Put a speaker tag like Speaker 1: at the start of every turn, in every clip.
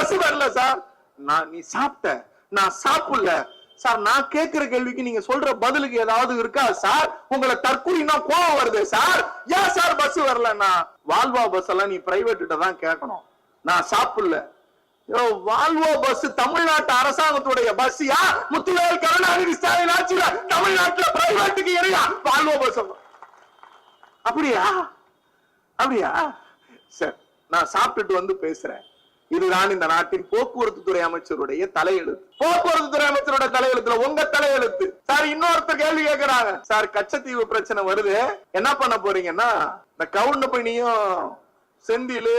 Speaker 1: Bus வரல sir. நீ சாப்பிட்ட, நான் சாப்பிடல சார். நான் கேட்கிற கேள்விக்கு நீங்க சொல்ற பதிலுக்கு ஏதாவது இருக்கா சார்? உங்களை தற்கொலைனா கோவம் வருது சார். ஏன் சார் பஸ் வரலன்னா? வால்வா பஸ் எல்லாம் நீ பிரைவேட் தான் கேட்கணும். நான் சாப்பிடல. வால்வோ பஸ் தமிழ்நாட்டு அரசாங்கத்துடைய பஸ்யா? முத்துவேல் கருணாநிதி ஸ்டாலின் ஆட்சியில தமிழ்நாட்டுல பிரைவேட்டுக்கு இணையா வால்வோ பஸ்? அப்படியா? அப்படியா? சரி, நான் சாப்பிட்டுட்டு வந்து பேசுறேன். இதுதான் இந்த நாட்டின் போக்குவரத்து துறை அமைச்சருடைய தலையெழுத்து. போக்குவரத்து துறை அமைச்சருடைய தலையெழுத்துல உங்க தலையெழுத்து சார். இன்னொருத்தர் கேள்வி கேட்கிறாங்க சார், கச்சத்தீவு பிரச்சனை வருது, என்ன பண்ண போறீங்கன்னா? இந்த கவுண்டமணியும் செந்தில்,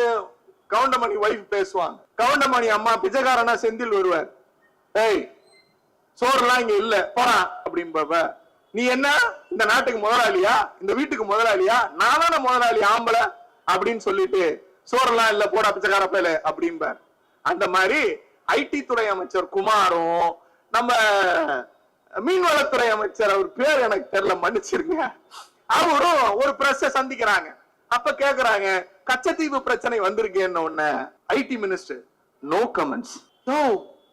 Speaker 1: கவுண்டமணி வைஃப் பேசுவாங்க. கவுண்டமணி அம்மா பிச்சைக்காரனா செந்தில் வருவார். ஏய், சோறுலாம் இங்க இல்ல போறா அப்படின்ப. நீ என்ன இந்த நாட்டுக்கு முதலாளியா, இந்த வீட்டுக்கு முதலாளியா? நானான முதலாளி ஆம்பளை அப்படின்னு சொல்லிட்டு சோறெல்லாம் இல்ல போடா பிச்சைக்கார பேல அப்படிம்பார். அந்த மாதிரி ஐடி துறை அமைச்சர் குமாரும், நம்ம மீன்வளத்துறை அமைச்சர், அவர் பேர் எனக்கு தெரியல, மன்னிச்சிருங்க, அவரும் ஒரு பிரஸ் சந்திக்கிறாங்க. அப்ப கேக்குறாங்க, கச்சத்தீவு பிரச்சனை வந்திருக்கேன்னு உடனே ஐடி மினிஸ்டர் நோ கமெண்ட்ஸ்.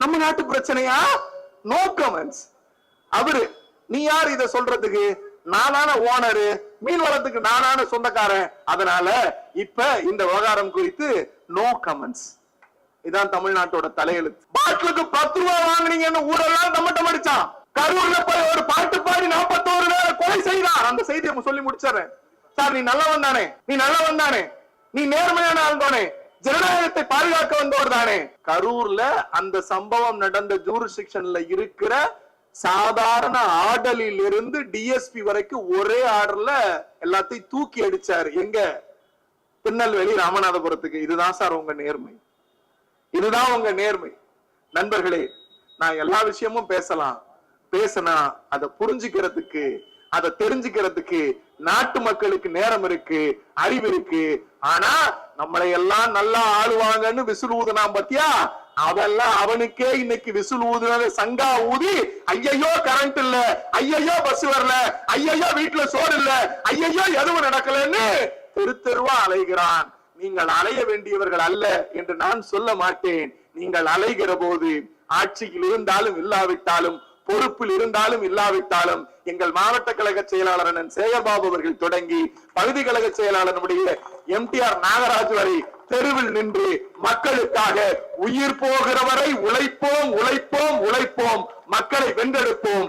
Speaker 1: நம்ம நாட்டு பிரச்சனையா? No comments. அவரு, நீ யார் இத சொல்றதுக்கு? நானான ஓனரு, மீன் வளத்துக்கு நானான சொந்தக்காரன், அதனால இப்ப இந்த விவகாரம் குறித்து நோ கமெண்ட்ஸ். இதான் தமிழ்நாட்டோட தலையெழுத்து. பாட்டிலுக்கு 10 ரூபாய் வாங்கினீங்கன்னு ஊரெல்லாம் தம்மட்டம் அடிச்சான். கரூர்ல போய் ஒரு பாட்டு பாடி 41 பேரை கொலை செய்தார். அந்த செய்தியை சொல்லி முடிச்சிடறேன் சார். நீ நல்லவன் தானே, நீ நல்லவன் தானே, நீ நேர்மையான ஆள் தானே, ஜனநாயகத்தை பாதுகாக்க வந்தவர் தானே. கரூர்ல அந்த சம்பவம் நடந்த ஜூரிஸ்டிக்ஷன்ல இருக்கிற சாதாரண ஆர்டரில் இருந்து டிஎஸ்பி வரைக்கும் ஒரே ஆர்டர்ல எல்லாத்தையும் தூக்கி அடிச்சாரு. எங்க? திருநெல்வேலி ராமநாதபுரத்துக்கு. இதுதான் சார் உங்க நேர்மை, இதுதான் உங்க நேர்மை. நண்பர்களே, நான் எல்லா விஷயமும் பேசலாம், பேசினா அதை புரிஞ்சுக்கிறதுக்கு, அதை தெரிஞ்சுக்கிறதுக்கு நாட்டு மக்களுக்கு நேரம் இருக்கு, அறிவு இருக்கு. ஆனா நம்மளை எல்லாம் நல்லா ஆளுவாங்கன்னு விசில் ஊதுனா பத்தியா, அதெல்லாம் அவனுக்கே இன்னைக்கு விசில் ஊதுனது சங்கா ஊதி, ஐயையோ கரண்ட் இல்ல, ஐயையோ பஸ் வரல, ஐயையோ வீட்டுல சோறு இல்ல, ஐயையோ எதுவும் நடக்கலன்னு தெரு தெருவா அலைகிறான். நீங்கள் அலைய வேண்டியவர்கள் அல்ல என்று நான் சொல்ல மாட்டேன். நீங்கள் அலைகிற போது ஆட்சியில் இருந்தாலும் இல்லாவிட்டாலும், பொறுப்பில் இருந்தாலும் இல்லாவிட்டாலும், எங்கள் மாவட்ட கழக செயலாளர் அண்ணன் சேகர்பாபு அவர்கள் தொடங்கி பகுதி கழக செயலாளர் எம்டிஆர் நாகராஜ் வரை தெருவில் நின்று மக்களுக்காக உயிர் போகிற வரை உழைப்போம், உழைப்போம், உழைப்போம், மக்களை வென்றெடுப்போம்.